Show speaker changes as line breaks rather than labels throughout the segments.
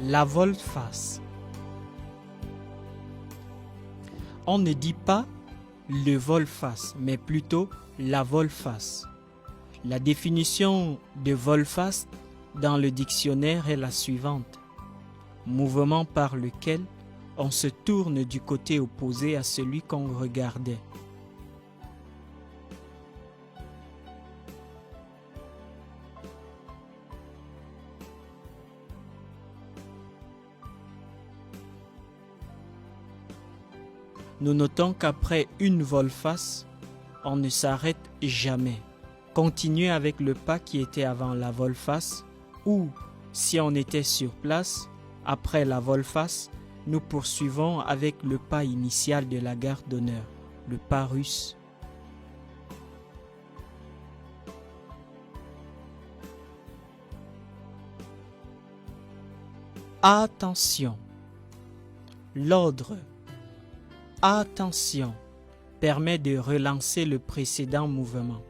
la volte-face. On ne dit pas le volte-face, mais plutôt la volte-face. La définition de volte-face dans le dictionnaire est la suivante. Mouvement par lequel on se tourne du côté opposé à celui qu'on regardait. Nous notons qu'après une volte-face, on ne s'arrête jamais. Continuez avec le pas qui était avant la volte-face ou, si on était sur place, après la volte-face, nous poursuivons avec le pas initial de la garde d'honneur, le pas russe. Attention. L'ordre attention permet de relancer le précédent mouvement.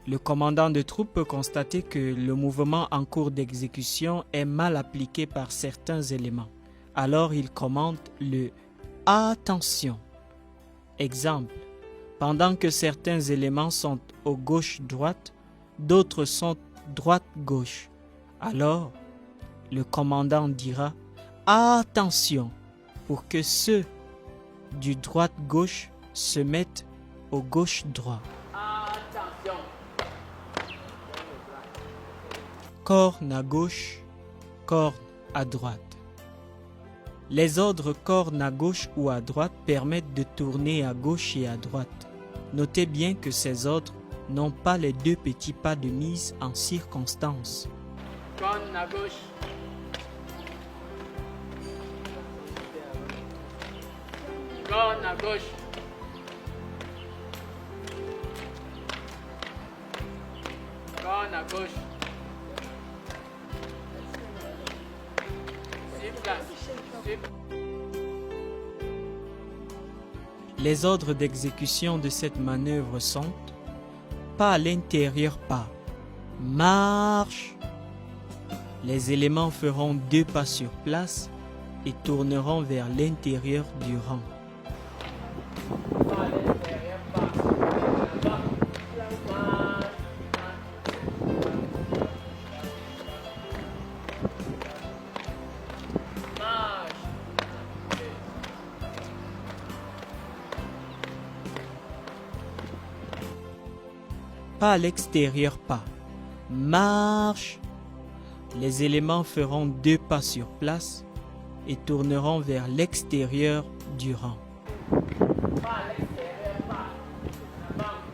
Le commandant de troupe peut constater que le mouvement en cours d'exécution est mal appliqué par certains éléments. Alors il commande le « attention ». Exemple, pendant que certains éléments sont au gauche-droite, d'autres sont droite-gauche. Alors, le commandant dira « attention » pour que ceux du droite-gauche se mettent au gauche-droit.
Attention.
Corne à gauche, corne à droite. Les ordres corne à gauche ou à droite permettent de tourner à gauche et à droite. Notez bien que ces ordres n'ont pas les deux petits pas de mise en circonstance.
Corne à gauche. Corne à gauche. Corne à gauche. Sur place.
Les ordres d'exécution de cette manœuvre sont pas à l'intérieur, pas marche. Les éléments feront 2 pas sur place et tourneront vers l'intérieur du rang.
Pas à l'intérieur, pas. Marche.
Pas à l'extérieur, pas marche. Les éléments feront 2 pas sur place et tourneront vers l'extérieur du rang.
Pas à l'extérieur, pas. Marche.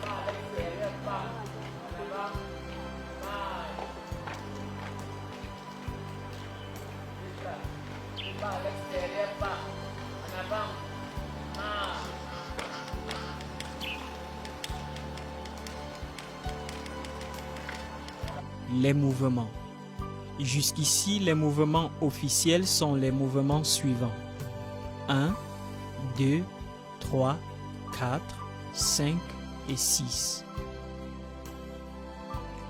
Pas à l'extérieur, pas. Marche. Pas à l'extérieur, pas. En avant. Marche.
Les mouvements. Jusqu'ici, les mouvements officiels sont les mouvements suivants. 1, 2, 3, 4, 5 et 6.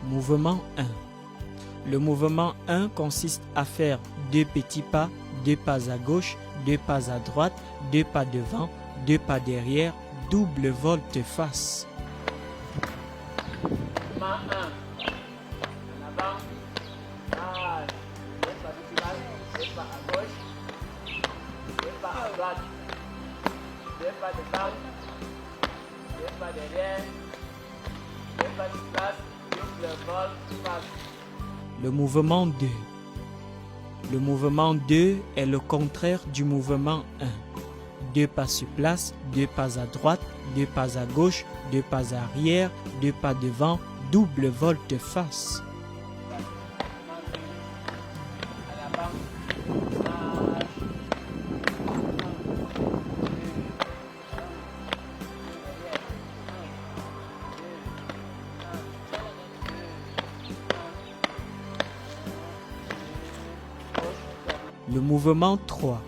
Mouvement 1. Le mouvement 1 consiste à faire 2 petits pas, 2 pas à gauche, 2 pas à droite, 2 pas devant, 2 pas derrière, double volte-face.
Mouvement 1. En avant. Marche. 2 pas de place. 2 pas à gauche. 2 pas à droite. 2 pas devant. 2 pas derrière. 2 pas de place. Double volte-face.
Le mouvement 2. Le mouvement 2 est le contraire du mouvement 1. 2 pas sur place, 2 pas à droite, 2 pas à gauche, 2 pas arrière, 2 pas devant, double volte-face.
En avant. Marche.
Le mouvement 3.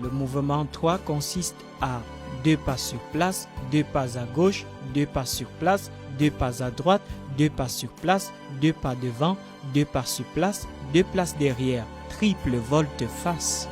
Le mouvement 3 consiste à 2 pas sur place, 2 pas à gauche, 2 pas sur place, 2 pas à droite, 2 pas sur place, 2 pas devant, 2 pas sur place, 2 places derrière. Triple volte-face.